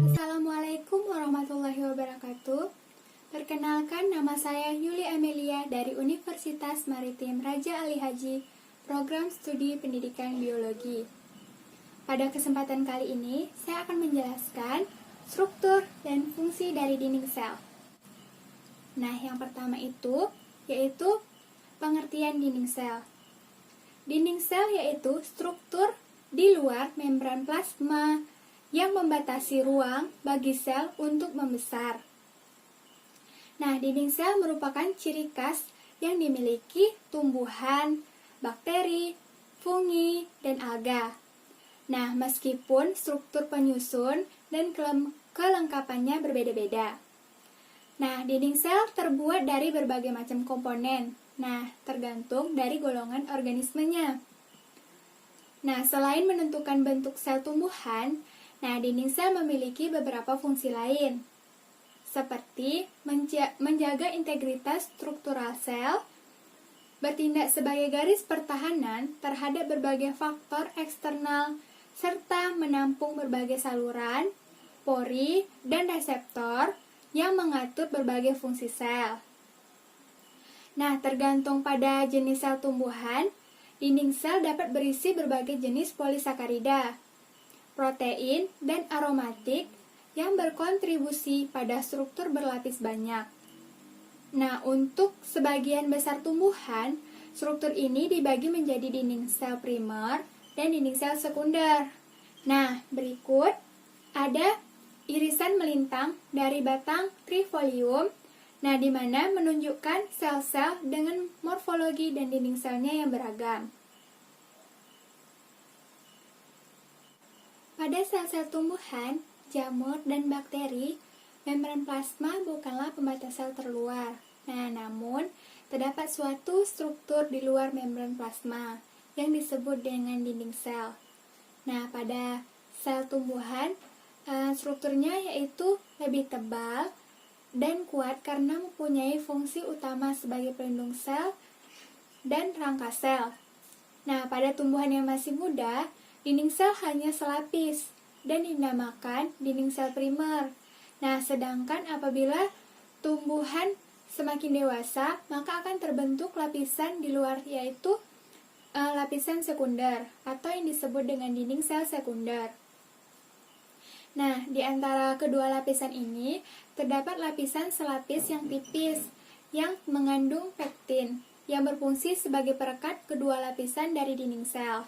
Assalamualaikum warahmatullahi wabarakatuh. Perkenalkan, nama saya Yuli Amelia dari Universitas Maritim Raja Ali Haji, Program Studi Pendidikan Biologi. Pada kesempatan kali ini, saya akan menjelaskan struktur dan fungsi dari dinding sel. Nah, yang pertama itu yaitu pengertian dinding sel. Dinding sel yaitu struktur di luar membran plasma yang membatasi ruang bagi sel untuk membesar. Nah, dinding sel merupakan ciri khas yang dimiliki tumbuhan, bakteri, fungi, dan alga. Nah, meskipun struktur penyusun dan kelengkapannya berbeda-beda. Nah, dinding sel terbuat dari berbagai macam komponen. Nah, tergantung dari golongan organismenya. Nah, selain menentukan bentuk sel tumbuhan, dinding sel memiliki beberapa fungsi lain, seperti menjaga integritas struktural sel, bertindak sebagai garis pertahanan terhadap berbagai faktor eksternal, serta menampung berbagai saluran, pori, dan reseptor yang mengatur berbagai fungsi sel. Nah, tergantung pada jenis sel tumbuhan, dinding sel dapat berisi berbagai jenis polisakarida, protein, dan aromatik yang berkontribusi pada struktur berlapis banyak. Nah, untuk sebagian besar tumbuhan, struktur ini dibagi menjadi dinding sel primer dan dinding sel sekunder. Nah, berikut ada irisan melintang dari batang trifolium, di mana menunjukkan sel-sel dengan morfologi dan dinding selnya yang beragam. Pada sel-sel tumbuhan, jamur, dan bakteri, membran plasma bukanlah pembatas sel terluar. Namun, terdapat suatu struktur di luar membran plasma yang disebut dengan dinding sel. Pada sel tumbuhan, strukturnya yaitu lebih tebal dan kuat karena mempunyai fungsi utama sebagai pelindung sel dan rangka sel. Pada tumbuhan yang masih muda, dinding sel hanya selapis dan dinamakan dinding sel primer. Sedangkan apabila tumbuhan semakin dewasa, maka akan terbentuk lapisan di luar yaitu lapisan sekunder atau yang disebut dengan dinding sel sekunder. Di antara kedua lapisan ini terdapat lapisan selapis yang tipis yang mengandung pektin yang berfungsi sebagai perekat kedua lapisan dari dinding sel.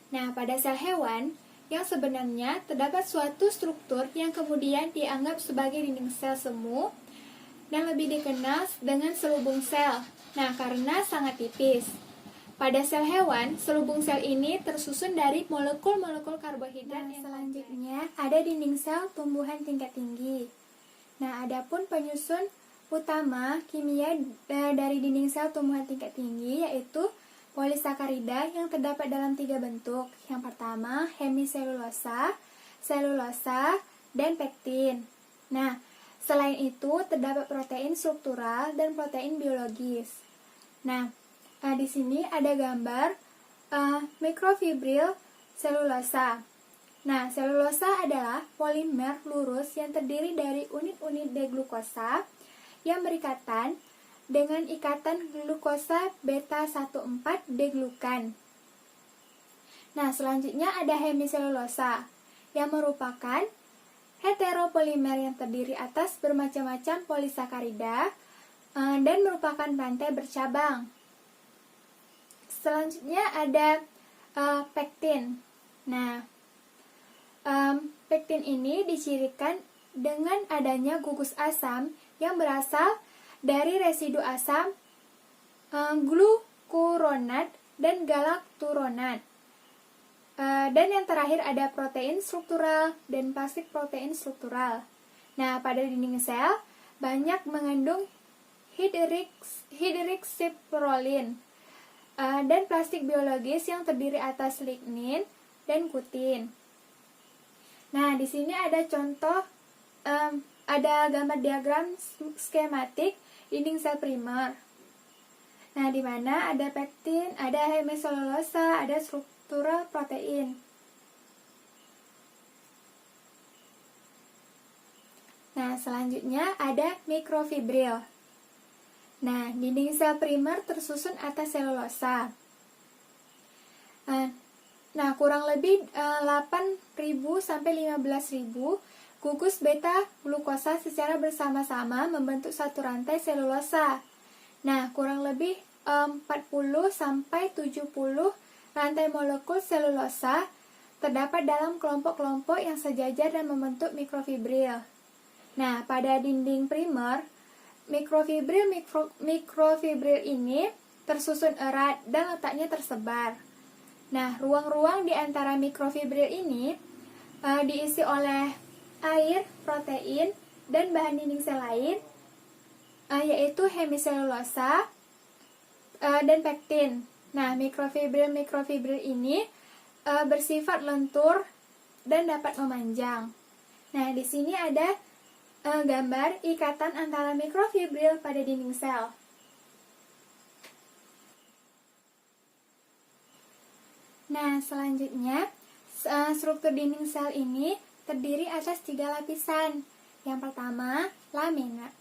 Pada sel hewan, yang sebenarnya terdapat suatu struktur yang kemudian dianggap sebagai dinding sel semu dan lebih dikenal dengan selubung sel, karena sangat tipis. Pada sel hewan, selubung sel ini tersusun dari molekul-molekul karbohidrat. Selanjutnya ada dinding sel tumbuhan tingkat tinggi. Adapun penyusun utama kimia dari dinding sel tumbuhan tingkat tinggi yaitu polisakarida yang terdapat dalam 3 bentuk. Yang pertama, hemiselulosa, selulosa, dan pektin. Selain itu terdapat protein struktural dan protein biologis. Di sini ada gambar mikrofibril selulosa. Selulosa adalah polimer lurus yang terdiri dari unit-unit deglukosa yang berikatan dengan ikatan glukosa beta 14-deglukan. Selanjutnya ada hemiselulosa yang merupakan heteropolimer yang terdiri atas bermacam-macam polisakarida dan merupakan rantai bercabang. Selanjutnya ada pektin. Pektin ini dicirikan dengan adanya gugus asam yang berasal dari residu asam glukuronat dan galakturonat. Dan yang terakhir ada protein struktural dan plastik protein struktural. Pada dinding sel banyak mengandung hidroksiprolin dan plastik biologis yang terdiri atas lignin dan kutin. Di sini ada contoh, ada gambar diagram skematik dinding sel primer. Nah, di mana ada pektin, ada hemiselulosa, ada struktural protein. Nah, selanjutnya ada mikrofibril. Nah, dinding sel primer tersusun atas selulosa. Nah, kurang lebih 8.000 sampai 15.000 gugus beta glukosa secara bersama-sama membentuk satu rantai selulosa. Nah, kurang lebih 40 sampai 70 rantai molekul selulosa terdapat dalam kelompok-kelompok yang sejajar dan membentuk mikrofibril. Nah, pada dinding primer, mikrofibril ini tersusun erat dan letaknya tersebar. Nah, ruang-ruang di antara mikrofibril ini diisi oleh air, protein, dan bahan dinding sel lain, yaitu hemiselulosa dan pektin. Nah, mikrofibril ini bersifat lentur dan dapat memanjang. Nah, di sini ada gambar ikatan antara mikrofibril pada dinding sel. Nah, selanjutnya, struktur dinding sel ini terdiri atas 3 lapisan. Yang pertama,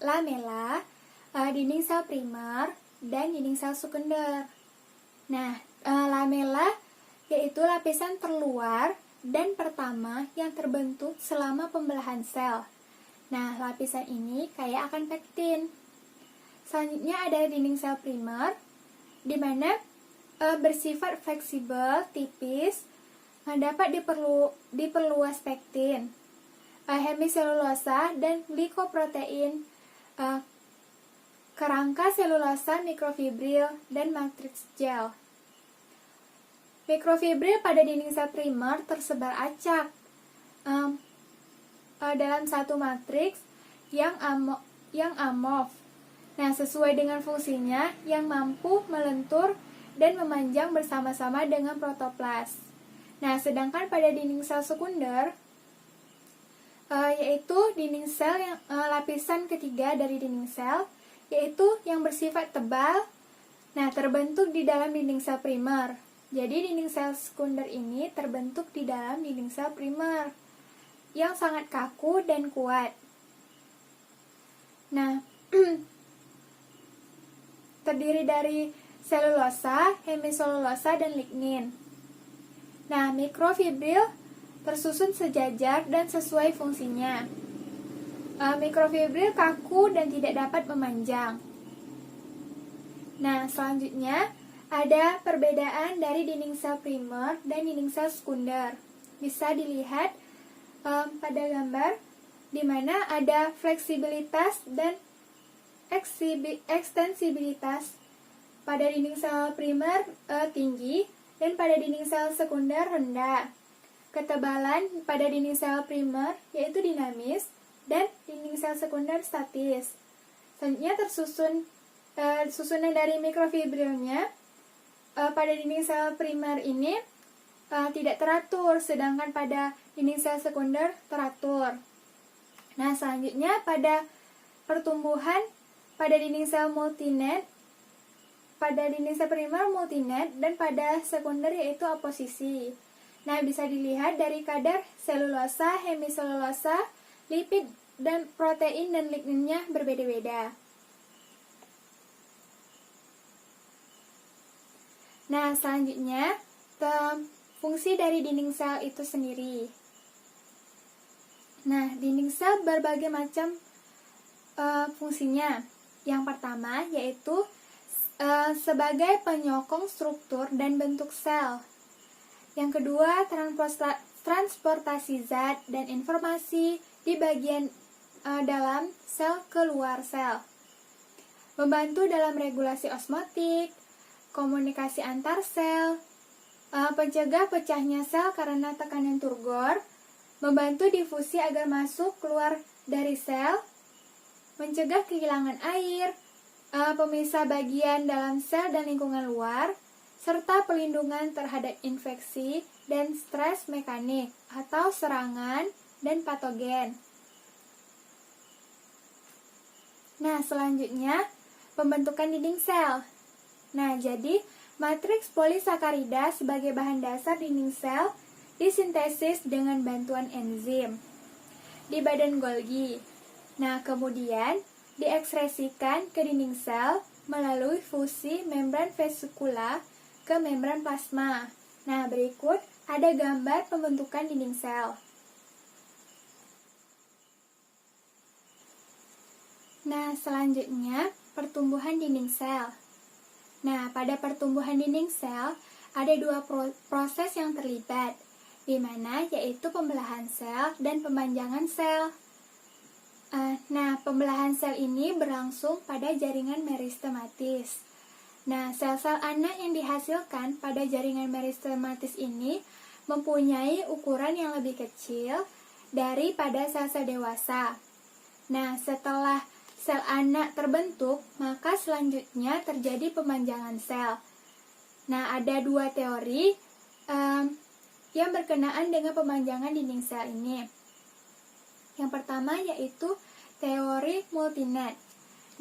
lamela, dinding sel primer, dan dinding sel sekunder. Nah, lamela yaitu lapisan terluar dan pertama yang terbentuk selama pembelahan sel. Nah, lapisan ini kaya akan pektin. Selanjutnya ada dinding sel primer, di mana bersifat fleksibel, tipis, dapat diperluas pektin, hemiselulosa, dan glikoprotein, kerangka selulosa, mikrofibril, dan matriks gel. Mikrofibril pada dinding sel primer tersebar acak dalam satu matriks yang amorf. Nah, sesuai dengan fungsinya yang mampu melentur dan memanjang bersama-sama dengan protoplas. Nah, sedangkan pada dinding sel sekunder, yaitu dinding sel yang lapisan ketiga dari dinding sel, yaitu yang bersifat tebal, nah terbentuk di dalam dinding sel primer. Jadi dinding sel sekunder ini terbentuk di dalam dinding sel primer yang sangat kaku dan kuat. Nah, terdiri dari selulosa, hemiselulosa, dan lignin. Nah, mikrofibril tersusun sejajar dan sesuai fungsinya. Mikrofibril kaku dan tidak dapat memanjang. Nah, selanjutnya ada perbedaan dari dinding sel primer dan dinding sel sekunder. Bisa dilihat pada gambar di mana ada fleksibilitas dan ekstensibilitas. Pada dinding sel primer tinggi dan pada dinding sel sekunder rendah. Ketebalan pada dinding sel primer yaitu dinamis dan dinding sel sekunder statis. Selanjutnya susunan dari mikrofibrilnya pada dinding sel primer ini tidak teratur, sedangkan pada dinding sel sekunder teratur. Nah, selanjutnya pada pertumbuhan pada dinding sel multinet, pada dinding sel primer multinet, dan pada sekunder yaitu aposisi. Nah, bisa dilihat dari kadar selulosa, hemiselulosa, lipid, dan protein dan ligninnya berbeda-beda. Nah, selanjutnya fungsi dari dinding sel itu sendiri. Nah, dinding sel berbagai macam fungsinya. Yang pertama yaitu sebagai penyokong struktur dan bentuk sel. Yang kedua, transportasi zat dan informasi di bagian dalam sel ke luar sel. Membantu dalam regulasi osmotik, komunikasi antar sel, pencegah pecahnya sel karena tekanan turgor, membantu difusi agar masuk keluar dari sel, mencegah kehilangan air, pemisah bagian dalam sel dan lingkungan luar, serta pelindungan terhadap infeksi dan stres mekanik atau serangan dan patogen. Nah, selanjutnya pembentukan dinding sel. Nah, jadi matriks polisakarida sebagai bahan dasar dinding sel disintesis dengan bantuan enzim di badan Golgi. Nah, kemudian diekspresikan ke dinding sel melalui fusi membran vesikula ke membran plasma. Nah, berikut ada gambar pembentukan dinding sel. Nah, selanjutnya pertumbuhan dinding sel. Nah, pada pertumbuhan dinding sel ada dua proses yang terlibat, di mana yaitu pembelahan sel dan pemanjangan sel. Nah, pembelahan sel ini berlangsung pada jaringan meristematis. Nah, sel-sel anak yang dihasilkan pada jaringan meristematis ini mempunyai ukuran yang lebih kecil daripada sel-sel dewasa. Nah, setelah sel anak terbentuk, maka selanjutnya terjadi pemanjangan sel. Nah, ada dua teori yang berkenaan dengan pemanjangan dinding sel ini. Yang pertama yaitu teori multinet.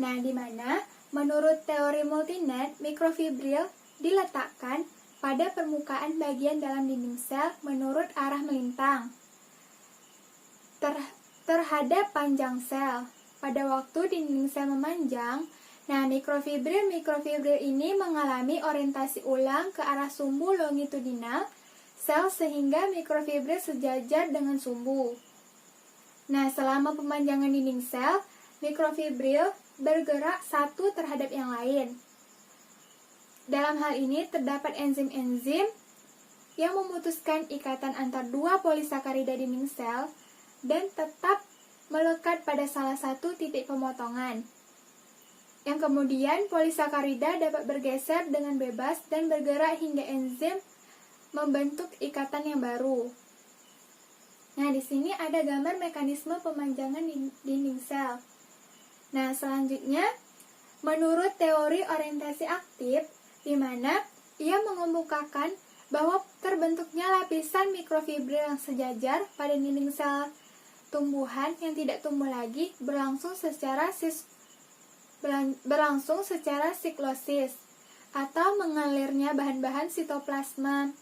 Nah, di mana menurut teori multinet, mikrofibril diletakkan pada permukaan bagian dalam dinding sel menurut arah melintang terhadap panjang sel. Pada waktu dinding sel memanjang, nah mikrofibril ini mengalami orientasi ulang ke arah sumbu longitudinal sel sehingga mikrofibril sejajar dengan sumbu. Nah, selama pemanjangan dinding sel, mikrofibril bergerak satu terhadap yang lain. Dalam hal ini terdapat enzim-enzim yang memutuskan ikatan antar dua polisakarida dinding sel dan tetap melekat pada salah satu titik pemotongan. Yang kemudian polisakarida dapat bergeser dengan bebas dan bergerak hingga enzim membentuk ikatan yang baru. Nah, di sini ada gambar mekanisme pemanjangan dinding sel. Nah, selanjutnya menurut teori orientasi aktif, di mana ia mengemukakan bahwa terbentuknya lapisan mikrofibril yang sejajar pada dinding sel tumbuhan yang tidak tumbuh lagi berlangsung secara siklosis atau mengalirnya bahan-bahan sitoplasma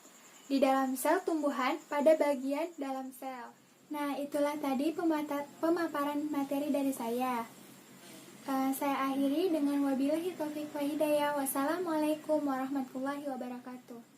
di dalam sel tumbuhan pada bagian dalam sel. Nah, itulah tadi pemaparan materi dari saya. Saya akhiri dengan wabillahi taufiq wa hidayah. Wassalamualaikum warahmatullahi wabarakatuh.